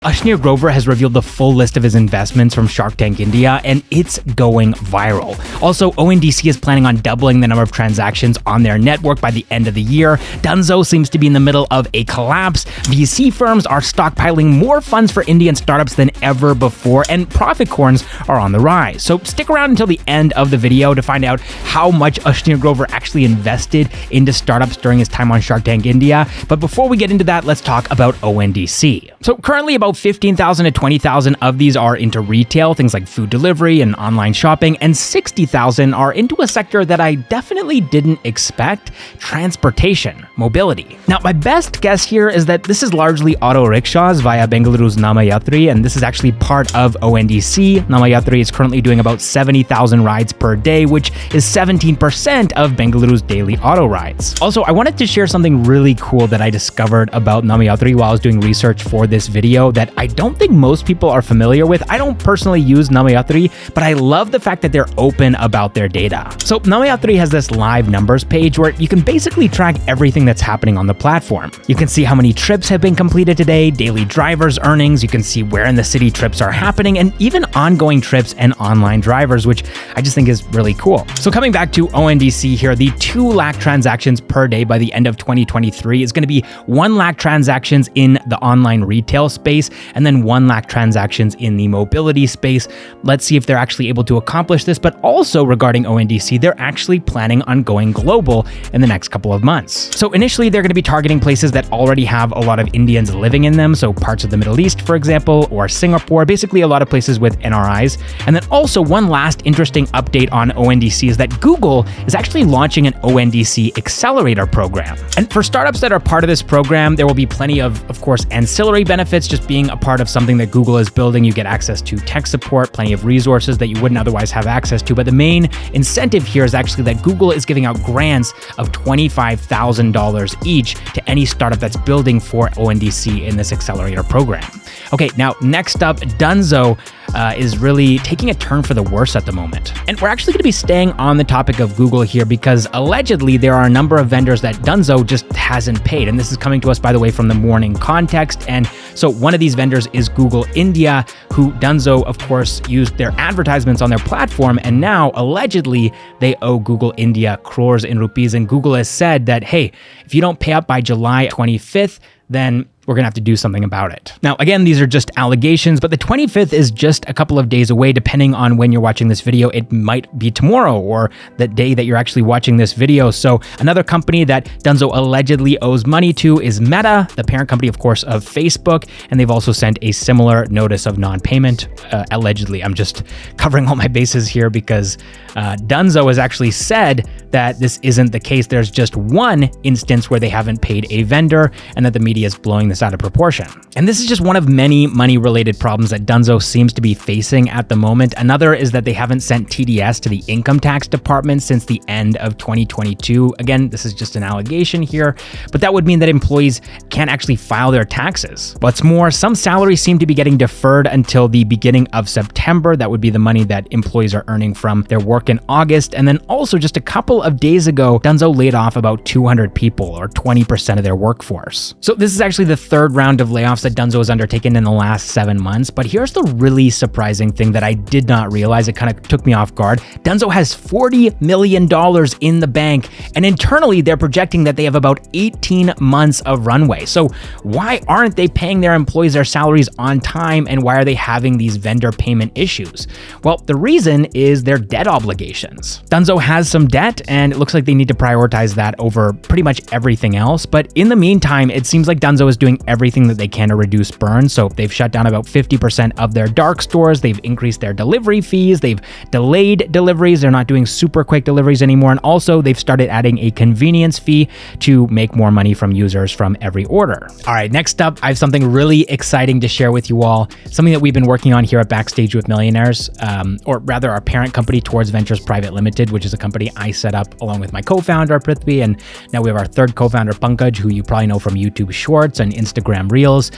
Ashneer Grover has revealed the full list of his investments from Shark Tank India, and it's going viral. Also, ONDC is planning on doubling the number of transactions on their network by the end of the year. Dunzo seems to be in the middle of a collapse. VC firms are stockpiling more funds for Indian startups than ever before, and profit corns are on the rise. So stick around until the end of the video to find out how much Ashneer Grover actually invested into startups during his time on Shark Tank India. But before we get into that, let's talk about ONDC. So currently about 15,000 to 20,000 of these are into retail, things like food delivery and online shopping, and 60,000 are into a sector that I definitely didn't expect: transportation, mobility. Now, my best guess here is that this is largely auto rickshaws via Bengaluru's Namayatri, and this is actually part of ONDC. Namayatri is currently doing about 70,000 rides per day, which is 17% of Bengaluru's daily auto rides. Also, I wanted to share something really cool that I discovered about Namayatri while I was doing research for this video that I don't think most people are familiar with. I don't personally use Namayatri, but I love the fact that they're open about their data. So Namayatri has this live numbers page where you can basically track everything that's happening on the platform. You can see how many trips have been completed today, daily drivers' earnings, you can see where in the city trips are happening, and even ongoing trips and online drivers, which I just think is really cool. So coming back to ONDC here, the 2 lakh transactions per day by the end of 2023 is going to be 1 lakh transactions in the online retail space, and then 1 lakh transactions in the mobility space. Let's see if they're actually able to accomplish this. But also regarding ONDC, they're actually planning on going global in the next couple of months. So initially, they're going to be targeting places that already have a lot of Indians living in them. So parts of the Middle East, for example, or Singapore, basically a lot of places with NRIs. And then also one last interesting update on ONDC is that Google is actually launching an ONDC accelerator program. And for startups that are part of this program, there will be plenty of course, ancillary benefits. Just being a part of something that Google is building, you get access to tech support, plenty of resources that you wouldn't otherwise have access to. But the main incentive here is actually that Google is giving out grants of $25,000 each to any startup that's building for ONDC in this accelerator program. Okay, now next up, Dunzo is really taking a turn for the worse at the moment. And we're actually going to be staying on the topic of Google here because allegedly there are a number of vendors that Dunzo just hasn't paid. And this is coming to us, by the way, from the Morning Context. And so one of these vendors is Google India, who Dunzo, of course, used their advertisements on their platform. And now allegedly they owe Google India crores in rupees. And Google has said that, hey, if you don't pay up by July 25th, then we're going to have to do something about it. Now, again, these are just allegations, but the 25th is just a couple of days away. Depending on when you're watching this video, it might be tomorrow or the day that you're actually watching this video. So another company that Dunzo allegedly owes money to is Meta, the parent company, of course, of Facebook. And they've also sent a similar notice of non-payment, allegedly. I'm just covering all my bases here because Dunzo has actually said that this isn't the case. There's just one instance where they haven't paid a vendor and that the media is blowing this out of proportion. And this is just one of many money-related problems that Dunzo seems to be facing at the moment. Another is that they haven't sent TDS to the income tax department since the end of 2022. Again, this is just an allegation here, but that would mean that employees can't actually file their taxes. What's more, some salaries seem to be getting deferred until the beginning of September. That would be the money that employees are earning from their work in August. And then also just a couple of days ago, Dunzo laid off about 200 people, or 20% of their workforce. So this is actually the third round of layoffs that Dunzo has undertaken in the last 7 months. But here's the really surprising thing that I did not realize. It kind of took me off guard. Dunzo has $40 million in the bank, and internally they're projecting that they have about 18 months of runway. So why aren't they paying their employees their salaries on time, and why are they having these vendor payment issues? Well, the reason is their debt obligations. Dunzo has some debt, and it looks like they need to prioritize that over pretty much everything else. But in the meantime, it seems like Dunzo is doing everything that they can to reduce burn. So they've shut down about 50% of their dark stores. They've increased their delivery fees. They've delayed deliveries. They're not doing super quick deliveries anymore. And also they've started adding a convenience fee to make more money from users from every order. All right, next up, I have something really exciting to share with you all. Something that we've been working on here at Backstage with Millionaires, or rather our parent company, Towards Ventures Private Limited, which is a company I set up along with my co-founder, Prithvi. And now we have our third co-founder, Pankaj, who you probably know from YouTube Shorts and Instagram Reels.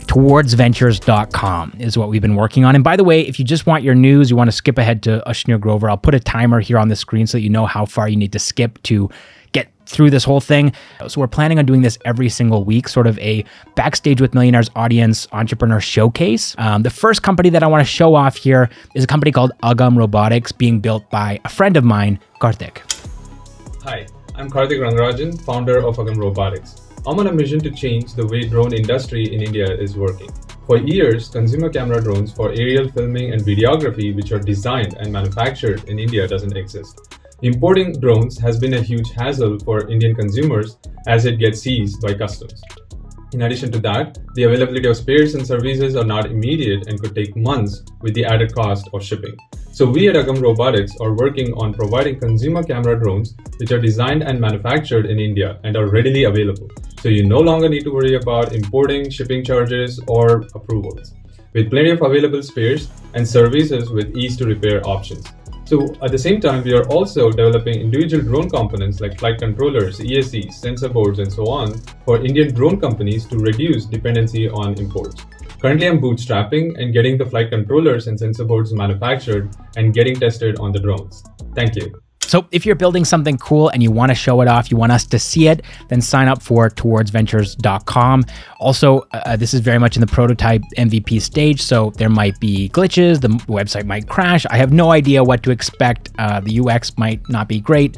Towardsventures.com is what we've been working on. And by the way, if you just want your news, you want to skip ahead to Ashneer Grover, I'll put a timer here on the screen so that you know how far you need to skip to get through this whole thing. So we're planning on doing this every single week, sort of a Backstage with Millionaires audience entrepreneur showcase. The first company that I want to show off here is a company called Agam Robotics, being built by a friend of mine, Karthik. Hi, I'm Karthik Rangarajan, founder of Agam Robotics. I'm on a mission to change the way drone industry in India is working. For years, consumer camera drones for aerial filming and videography, which are designed and manufactured in India, doesn't exist. Importing drones has been a huge hassle for Indian consumers as it gets seized by customs. In addition to that, the availability of spares and services are not immediate and could take months with the added cost of shipping. So we at Agam Robotics are working on providing consumer camera drones which are designed and manufactured in India and are readily available. So you no longer need to worry about importing, shipping charges, or approvals. With plenty of available spares and services with ease to repair options. So at the same time, we are also developing individual drone components like flight controllers, ESCs, sensor boards, and so on for Indian drone companies to reduce dependency on imports. Currently, I'm bootstrapping and getting the flight controllers and sensor boards manufactured and getting tested on the drones. Thank you. So if you're building something cool and you want to show it off, you want us to see it, then sign up for towardsventures.com. Also, this is very much in the prototype MVP stage, so there might be glitches, the website might crash. I have no idea what to expect. The UX might not be great.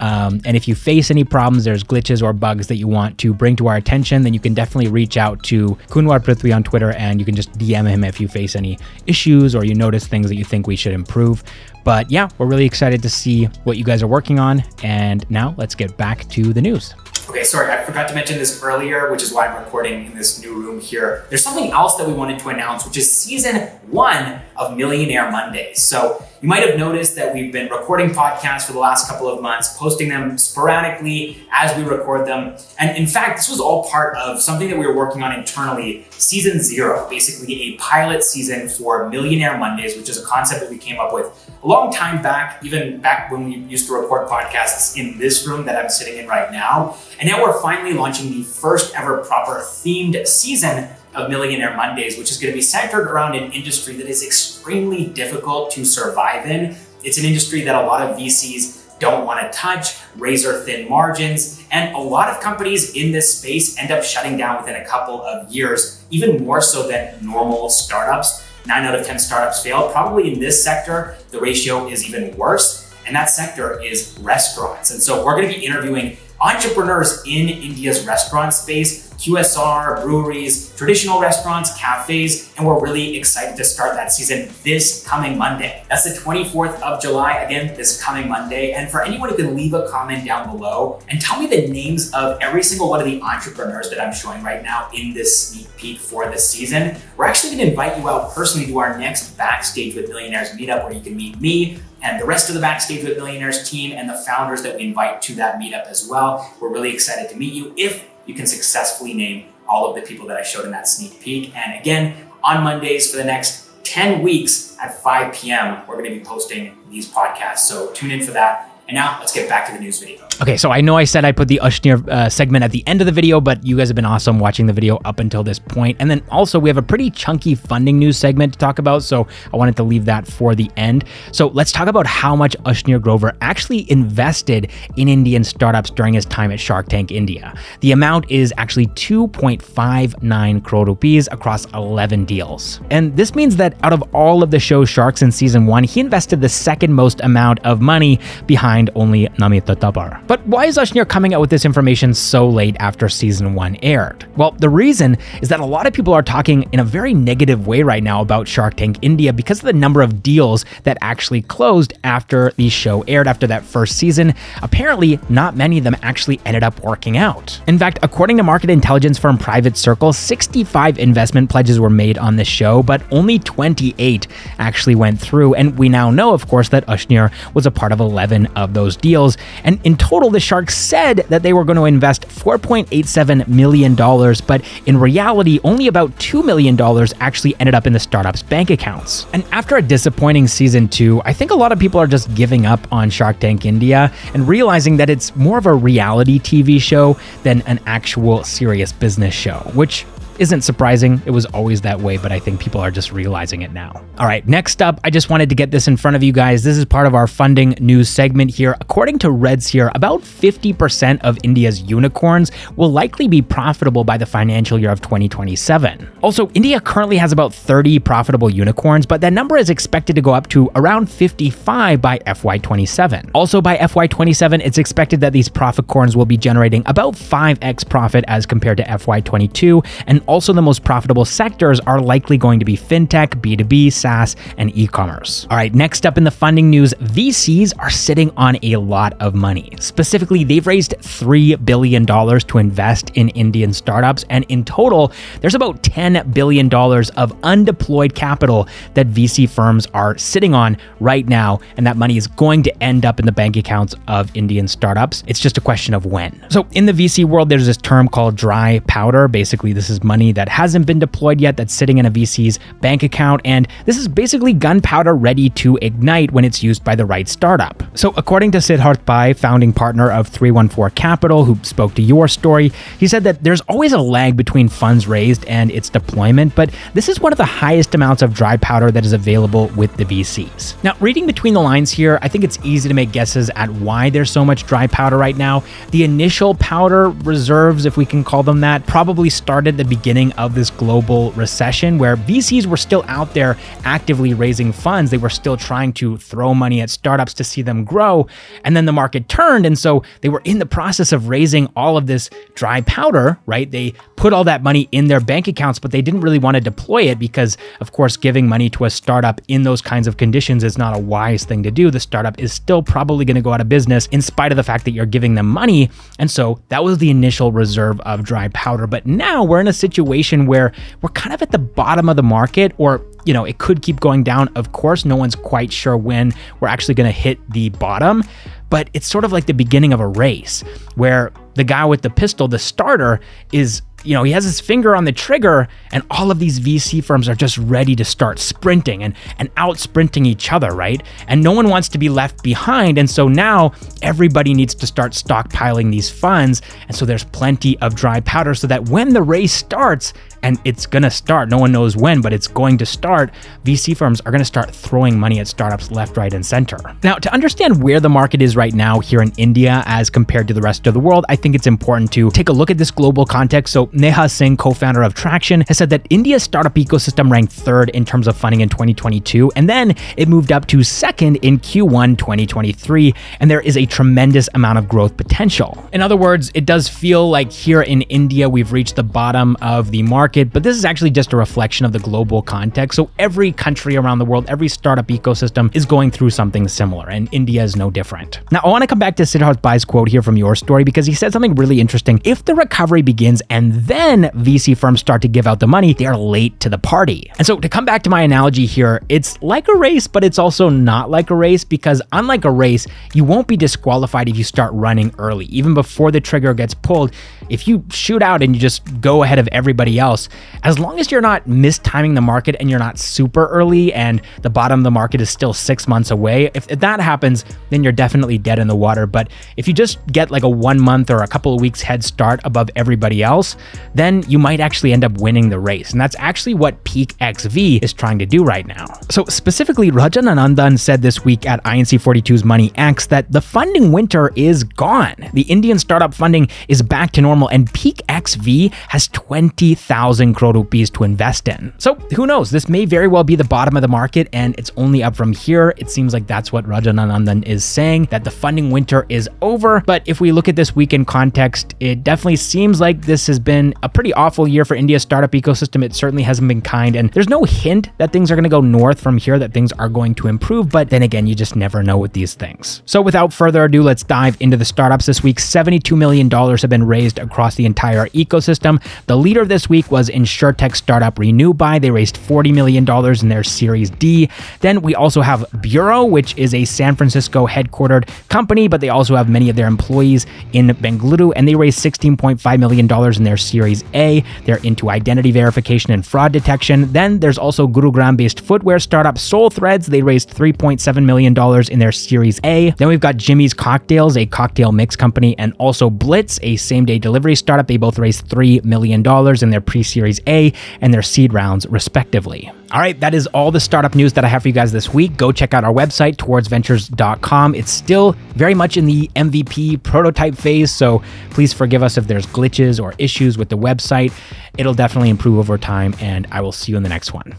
And if you face any problems, there's glitches or bugs that you want to bring to our attention, then you can definitely reach out to Kunwar Prithvi on Twitter, and you can just DM him if you face any issues or you notice things that you think we should improve. But yeah, we're really excited to see what you guys are working on. And now let's get back to the news. Okay, sorry, I forgot to mention this earlier, which is why I'm recording in this new room here. There's something else that we wanted to announce, which is season 1 of Millionaire Mondays. So you might have noticed that we've been recording podcasts for the last couple of months, posting them sporadically as we record them. And in fact, this was all part of something that we were working on internally, season 0, basically a pilot season for Millionaire Mondays, which is a concept that we came up with a long time back, even back when we used to record podcasts in this room that I'm sitting in right now. And now we're finally launching the first ever proper themed season of Millionaire Mondays, which is going to be centered around an industry that is extremely difficult to survive in. It's an industry that a lot of VCs don't want to touch, razor thin margins, and a lot of companies in this space end up shutting down within a couple of years, even more so than normal startups. 9 out of 10 startups fail. Probably in this sector, the ratio is even worse, and that sector is restaurants. And so we're going to be interviewing entrepreneurs in India's restaurant space, QSR, breweries, traditional restaurants, cafes, and we're really excited to start that season this coming Monday. That's the 24th of July, again, this coming Monday. And for anyone who can leave a comment down below and tell me the names of every single one of the entrepreneurs that I'm showing right now in this sneak peek for this season, we're actually going to invite you out personally to our next Backstage with Millionaires meetup, where you can meet me and the rest of the Backstage with Millionaires team and the founders that we invite to that meetup as well. We're really excited to meet you if you can successfully name all of the people that I showed in that sneak peek. And again, on Mondays for the next 10 weeks at 5 p.m., we're going to be posting these podcasts. So tune in for that. And now let's get back to the news video. Okay, so I know I said I'd put the Ashneer segment at the end of the video, but you guys have been awesome watching the video up until this point. And then also we have a pretty chunky funding news segment to talk about, so I wanted to leave that for the end. So let's talk about how much Ashneer Grover actually invested in Indian startups during his time at Shark Tank India. The amount is actually 2.59 crore rupees across 11 deals. And this means that out of all of the show's sharks in season 1, he invested the second most amount of money behind only Namita Thapar. But why is Ashneer coming out with this information so late after season 1 aired? Well, the reason is that a lot of people are talking in a very negative way right now about Shark Tank India because of the number of deals that actually closed after the show aired, after that first season. Apparently, not many of them actually ended up working out. In fact, according to market intelligence firm Private Circle, 65 investment pledges were made on this show, but only 28 actually went through. And we now know, of course, that Ashneer was a part of 11 of those deals. And in total, the Sharks said that they were going to invest $4.87 million, but in reality, only about $2 million actually ended up in the startup's bank accounts. And after a disappointing season 2, I think a lot of people are just giving up on Shark Tank India and realizing that it's more of a reality TV show than an actual serious business show, which isn't surprising. It was always that way, but I think people are just realizing it now. All right, next up, I just wanted to get this in front of you guys. This is part of our funding news segment here. According to Reds here, about 50% of India's unicorns will likely be profitable by the financial year of 2027. Also, India currently has about 30 profitable unicorns, but that number is expected to go up to around 55 by FY27. Also, by FY27, it's expected that these profitcorns will be generating about 5x profit as compared to FY22, and also the most profitable sectors are likely going to be fintech, B2B, SaaS, and e-commerce. All right, next up in the funding news, VCs are sitting on a lot of money. Specifically, they've raised $3 billion to invest in Indian startups, and in total, there's about $10 billion of undeployed capital that VC firms are sitting on right now, and that money is going to end up in the bank accounts of Indian startups. It's just a question of when. So in the VC world, there's this term called dry powder. Basically, this is money that hasn't been deployed yet that's sitting in a VC's bank account, and this is basically gunpowder ready to ignite when it's used by the right startup. So according to Siddharth Pai, founding partner of 314 Capital, who spoke to your story, he said that there's always a lag between funds raised and its deployment, but this is one of the highest amounts of dry powder that is available with the VCs. Now, reading between the lines here, I think it's easy to make guesses at why there's so much dry powder right now. The initial powder reserves, if we can call them that, probably started at the beginning of this global recession where VCs were still out there actively raising funds. They were still trying to throw money at startups to see them grow. And then the market turned. And so they were in the process of raising all of this dry powder, right? They put all that money in their bank accounts, but they didn't really want to deploy it because, of course, giving money to a startup in those kinds of conditions is not a wise thing to do. The startup is still probably going to go out of business in spite of the fact that you're giving them money. And so that was the initial reserve of dry powder. But now we're in a situation where we're kind of at the bottom of the market, or it could keep going down. Of course, no one's quite sure when we're actually going to hit the bottom, but it's sort of like the beginning of a race where the guy with the pistol, the starter, is he has his finger on the trigger, and all of these VC firms are just ready to start sprinting and out sprinting each other, right? And no one wants to be left behind. And so now everybody needs to start stockpiling these funds. And so there's plenty of dry powder so that when the race starts, and it's going to start, no one knows when, but it's going to start, VC firms are going to start throwing money at startups left, right, and center. Now, to understand where the market is right now here in India as compared to the rest of the world, I think it's important to take a look at this global context. So Neha Singh, co-founder of Traction, has said that India's startup ecosystem ranked third in terms of funding in 2022, and then it moved up to second in Q1 2023, and there is a tremendous amount of growth potential. In other words, it does feel like here in India, we've reached the bottom of the market, but this is actually just a reflection of the global context. So every country around the world, every startup ecosystem is going through something similar, and India is no different. Now, I want to come back to Siddharth Pai's quote here from your story because he said something really interesting. If the recovery begins and then VC firms start to give out the money, they are late to the party. And so to come back to my analogy here, it's like a race, but it's also not like a race because unlike a race, you won't be disqualified if you start running early. Even before the trigger gets pulled, if you shoot out and you just go ahead of everybody else, as long as you're not mistiming the market and you're not super early and the bottom of the market is still 6 months away, if that happens, then you're definitely dead in the water. But if you just get like a 1 month or a couple of weeks head start above everybody else, then you might actually end up winning the race. And that's actually what Peak XV is trying to do right now. So specifically, Rajan Anandan said this week at INC42's Money X that the funding winter is gone. The Indian startup funding is back to normal, and Peak XV has 20,000 crore rupees to invest in. So who knows? This may very well be the bottom of the market, and it's only up from here. It seems like that's what Rajan Anandan is saying, that the funding winter is over. But if we look at this week in context, it definitely seems like this has been a pretty awful year for India's startup ecosystem. It certainly hasn't been kind, and there's no hint that things are going to go north from here, that things are going to improve. But then again, you just never know with these things. So without further ado, let's dive into the startups this week. $72 million have been raised across the entire ecosystem. The leader this week was insurtech startup Renewbuy. They raised $40 million in their Series D. Then we also have Bureau, which is a San Francisco headquartered company, but they also have many of their employees in Bengaluru, and they raised $16.5 million in their Series A. They're into identity verification and fraud detection. Then there's also Gurugram-based footwear startup Soul Threads. They raised $3.7 million in their Series A. Then we've got Jimmy's Cocktails, a cocktail mix company, and also Blitz, a same-day delivery startup. They both raised $3 million in their pre-Series A and their seed rounds, respectively. All right, that is all the startup news that I have for you guys this week. Go check out our website, towardsventures.com. It's still very much in the MVP prototype phase, so please forgive us if there's glitches or issues with the website. It'll definitely improve over time, and I will see you in the next one.